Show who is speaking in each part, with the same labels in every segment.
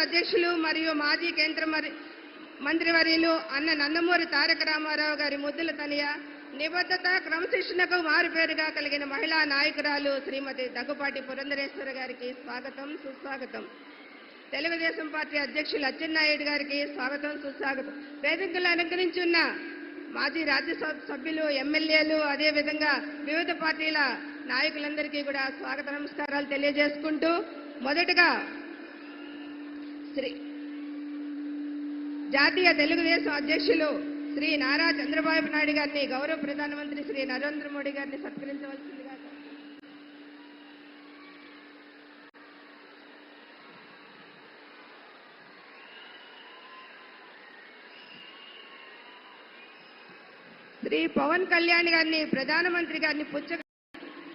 Speaker 1: అధ్యక్షులు మరియు మాజీ కేంద్ర మంత్రివర్యులు అన్న నందమూరి తారక రామారావు గారి ముద్దుల తనయ, నిబద్ధత క్రమశిక్షణకు మారుపేరుగా కలిగిన మహిళా నాయకురాలు శ్రీమతి దగ్గుపాటి పురంధరేశ్వరి గారికి స్వాగతం, సుస్వాగతం. తెలుగుదేశం పార్టీ అధ్యక్షులు అచ్చెన్నాయుడు గారికి స్వాగతం, సుస్వాగతం. వేదికలు అలంకరించున్న మాజీ రాజ్యసభ సభ్యులు, ఎమ్మెల్యేలు, అదేవిధంగా వివిధ పార్టీల నాయకులందరికీ కూడా స్వాగత నమస్కారాలు తెలియజేసుకుంటూ, మొదటగా జాతీయ తెలుగుదేశం అధ్యక్షులు శ్రీ నారా చంద్రబాబు నాయుడు గారిని, గౌరవ ప్రధానమంత్రి శ్రీ నరేంద్ర మోడీ గారిని సత్కరించవలసిందిగా. శ్రీ పవన్ కళ్యాణ్ గారిని, ప్రధానమంత్రి గారిని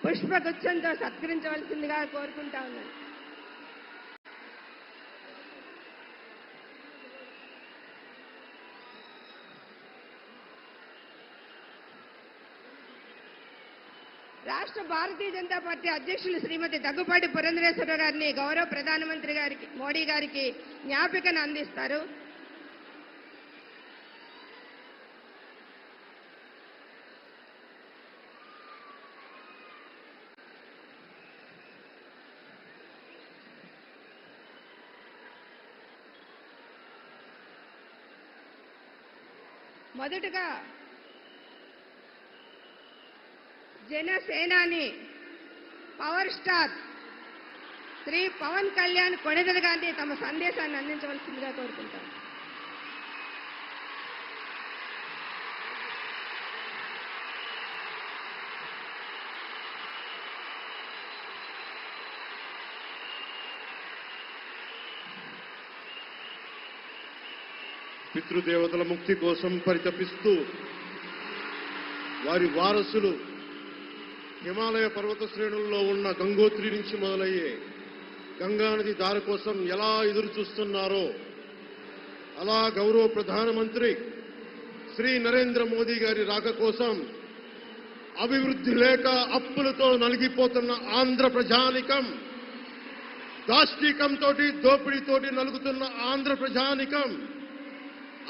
Speaker 1: పుష్పగుచ్చంతో సత్కరించవలసిందిగా కోరుకుంటా ఉన్నాను. రాష్ట్ర భారతీయ జనతా పార్టీ అధ్యక్షులు శ్రీమతి దగ్గుపాటి పురంధరేశ్వరి గారిని గౌరవ ప్రధానమంత్రి గారికి, మోడీ గారికి జ్ఞాపికను అందిస్తారు. మొదటగా జనసేనాని పవర్ స్టార్ శ్రీ పవన్ కళ్యాణ్ కొణిదెల గారిని తమ సందేశాన్ని అందించవలసిందిగా కోరుకుంటారు.
Speaker 2: పితృదేవతల ముక్తి కోసం పరితపిస్తూ వారి వారసులు హిమాలయ పర్వత శ్రేణుల్లో ఉన్న గంగోత్రి నుంచి మొదలయ్యే గంగానది దారి కోసం ఎలా ఎదురు చూస్తున్నారో, అలా గౌరవ ప్రధానమంత్రి శ్రీ నరేంద్ర మోదీ గారి రాక కోసం అభివృద్ధి లేక అప్పులతో నలిగిపోతున్న ఆంధ్ర ప్రజానికం, దాష్టీకంతో దోపిడీతోటి నలుగుతున్న ఆంధ్ర ప్రజానికం,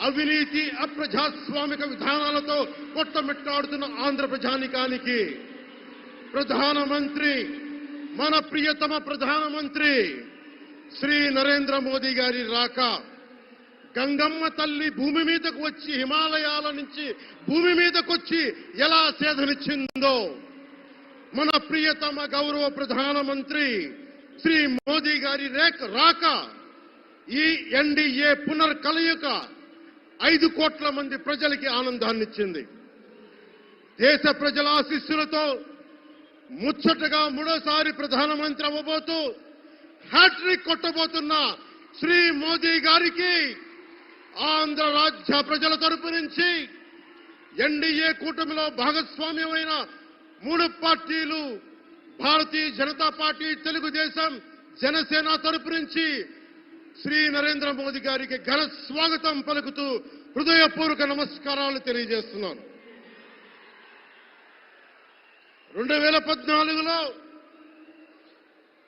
Speaker 2: అవినీతి అప్రజాస్వామిక విధానాలతో కొట్టమిట్టాడుతున్న ఆంధ్ర ప్రజానికానికి ప్రధానమంత్రి, మన ప్రియతమ ప్రధానమంత్రి శ్రీ నరేంద్ర మోదీ గారి రాక, గంగమ్మ తల్లి భూమి మీదకు వచ్చి, హిమాలయాల నుంచి భూమి మీదకు వచ్చి ఎలా సేధనిచ్చిందో, మన ప్రియతమ గౌరవ ప్రధానమంత్రి శ్రీ మోదీ గారి రాక ఈ ఎన్డీఏ పునర్కలయిక 5 కోట్ల మంది ప్రజలకి ఆనందాన్నిచ్చింది. దేశ ప్రజల ఆశీస్సులతో ముచ్చటగా 3వ ప్రధానమంత్రి అవ్వబోతూ హ్యాట్రిక్ కొట్టబోతున్న శ్రీ మోదీ గారికి ఆంధ్ర రాజ్య ప్రజల తరపు నుంచి, ఎన్డీఏ కూటమిలో భాగస్వామ్యమైన 3 పార్టీలు, భారతీయ జనతా పార్టీ, తెలుగుదేశం, జనసేన తరపు నుంచి శ్రీ నరేంద్ర మోదీ గారికి ఘన స్వాగతం పలుకుతూ హృదయపూర్వక నమస్కారాలు తెలియజేస్తున్నాను. 2014లో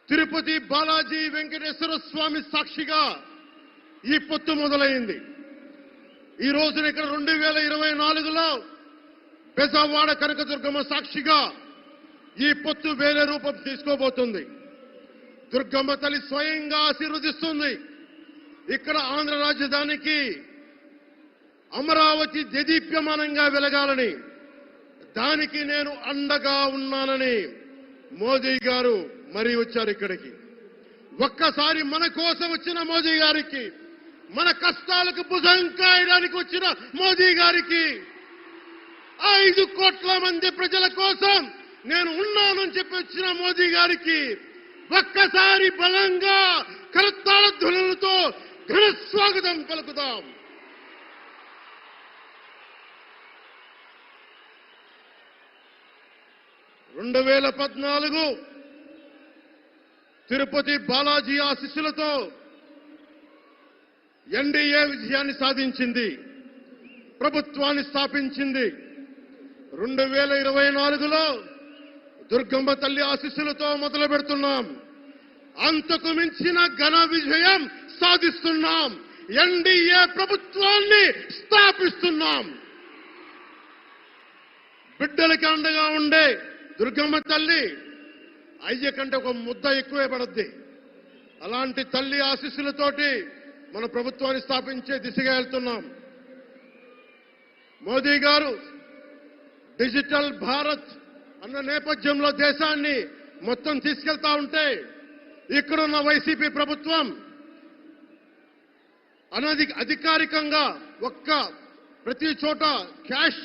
Speaker 2: తిరుపతి బాలాజీ వెంకటేశ్వర స్వామి సాక్షిగా ఈ పొత్తు మొదలైంది. ఈ రోజున ఇక్కడ 2024లో బెజవాడ కనకదుర్గమ్మ సాక్షిగా ఈ పొత్తు వేరే రూపం తీసుకోబోతుంది. దుర్గమ్మ తల్లి స్వయంగా ఆశీర్వదిస్తుంది. ఇక్కడ ఆంధ్ర రాజధానికి అమరావతి దేదీప్యమానంగా వెలగాలని, దానికి నేను అండగా ఉన్నానని మోదీ గారు మరీ వచ్చారు ఇక్కడికి. ఒక్కసారి మన కోసం వచ్చిన మోదీ గారికి, మన కష్టాలకు భుజం కాయడానికి వచ్చిన మోదీ గారికి, 5 కోట్ల మంది ప్రజల కోసం నేను ఉన్నానని చెప్పి వచ్చిన మోదీ గారికి ఒక్కసారి బలంగా కరతాళ ధ్వనులతో ఘన స్వాగతం పలుకుదాం. (2014) తిరుపతి బాలాజీ ఆశీస్సులతో ఎన్డీఏ విజయాన్ని సాధించింది, ప్రభుత్వాన్ని స్థాపించింది. 2024లో దుర్గమ్మ తల్లి ఆశీస్సులతో మొదలు పెడుతున్నాం. అంతకు మించిన ఘన విజయం సాధిస్తున్నాం. ఎన్డీఏ ప్రభుత్వాన్ని స్థాపిస్తున్నాం. బిడ్డలకి అండగా ఉండే దుర్గమ్మ తల్లి అయ్య కంటే ఒక ముద్ద ఎక్కువే పడద్ది. అలాంటి తల్లి ఆశీస్సులతోటి మన ప్రభుత్వాన్ని స్థాపించే దిశగా వెళ్తున్నాం. మోదీ గారు డిజిటల్ భారత్ అన్న నేపథ్యంలో దేశాన్ని మొత్తం తీసుకెళ్తా ఉంటే ఇక్కడున్న వైసీపీ ప్రభుత్వం అధికారికంగా ప్రతి చోట క్యాష్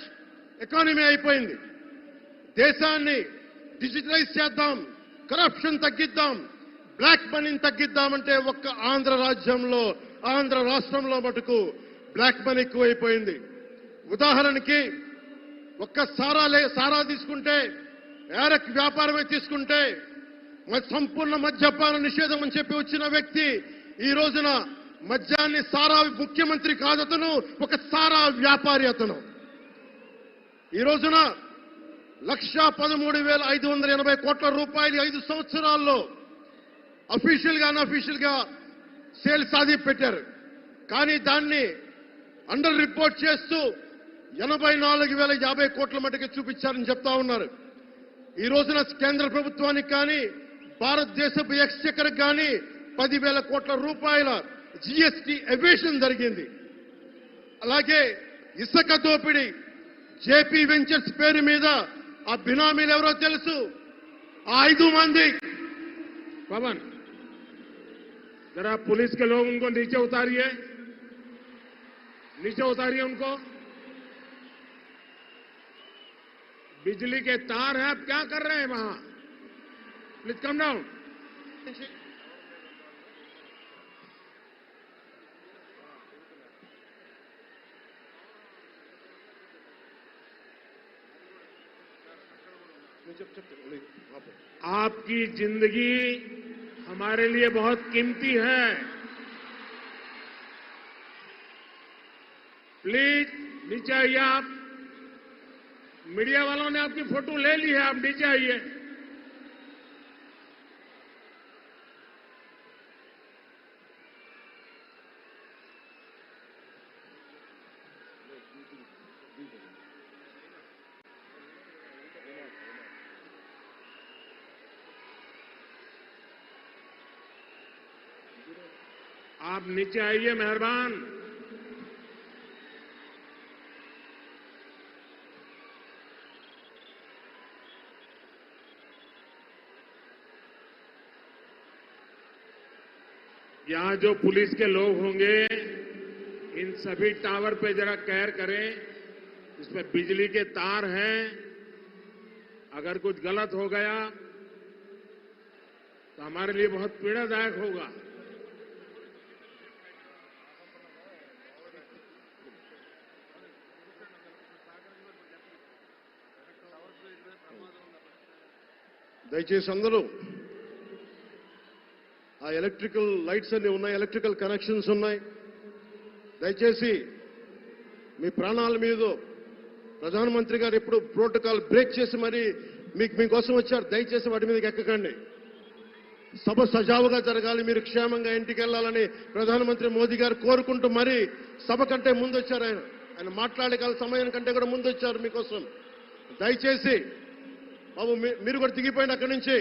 Speaker 2: ఎకానమీ అయిపోయింది. దేశాన్ని డిజిటలైజ్ చేద్దాం, కరప్షన్ తగ్గిద్దాం, బ్లాక్ మనీని తగ్గిద్దామంటే ఆంధ్ర రాష్ట్రంలో మటుకు బ్లాక్ మనీ ఎక్కువైపోయింది. ఉదాహరణకి సారా తీసుకుంటే, ఏరక్ వ్యాపారమే తీసుకుంటే సంపూర్ణ మద్యపాన నిషేధం అని చెప్పి వచ్చిన వ్యక్తి ఈ రోజున మద్యాన్ని సారా ముఖ్యమంత్రి కాదు, అతను ఒక సారా వ్యాపారి. అతను ఈ రోజున 1,13,580 కోట్ల రూపాయలు 5 సంవత్సరాల్లో అఫీషియల్ గా అన్అఫీషియల్ గా సేల్స్ అది పెట్టారు. కానీ దాన్ని అండర్ రిపోర్ట్ చేస్తూ 84,050 కోట్ల మటుకు చూపించారని చెప్తా ఉన్నారు. ఈ రోజున కేంద్ర ప్రభుత్వానికి కానీ భారతదేశపు ఎక్స్చెక్కర్ కానీ 10,000 కోట్ల రూపాయల జీఎస్టీ ఎవేషన్ జరిగింది. అలాగే ఇసుక దోపిడీ, జేపీ వెంచర్స్ పేరు మీద ఆ బినామీలు ఎవరో తెలుసు. ఆ 5 మంది
Speaker 3: पवन जरा पुलिस के लोग उनको नीचे उतारिए उनको। बिजली के तार हैं, आप क्या कर रहे हैं वहां? Please come down. आपकी जिंदगी हमारे लिए बहुत कीमती है। प्लीज नीचे आइए। आप मीडिया वालों ने आपकी फोटो ले ली है, आप नीचे आइए। आप नीचे आइए, मेहरबान। यहां जो पुलिस के लोग होंगे, इन सभी टावर पे जरा केयर करें। इसमें बिजली के तार हैं, अगर कुछ गलत हो गया तो हमारे लिए बहुत पीड़ादायक होगा।
Speaker 2: దయచేసి అందరూ ఆ ఎలక్ట్రికల్ లైట్స్ అన్ని ఉన్నాయి, ఎలక్ట్రికల్ కనెక్షన్స్ ఉన్నాయి. దయచేసి మీ ప్రాణాల మీద ప్రధానమంత్రి గారు ఎప్పుడు ప్రోటోకాల్ బ్రేక్ చేసి మరి మీకోసం వచ్చారు. దయచేసి వాటి మీదకి ఎక్కకండి. సభ సజావుగా జరగాలి, మీరు క్షేమంగా ఇంటికి వెళ్ళాలని ప్రధానమంత్రి మోదీ గారు కోరుకుంటూ మరి సభ కంటే ముందు వచ్చారు. ఆయన మాట్లాడగల సమయం కంటే కూడా ముందు వచ్చారు మీకోసం. దయచేసి బాబు మీరు కూడా దిగిపోయింది అక్కడి నుంచి.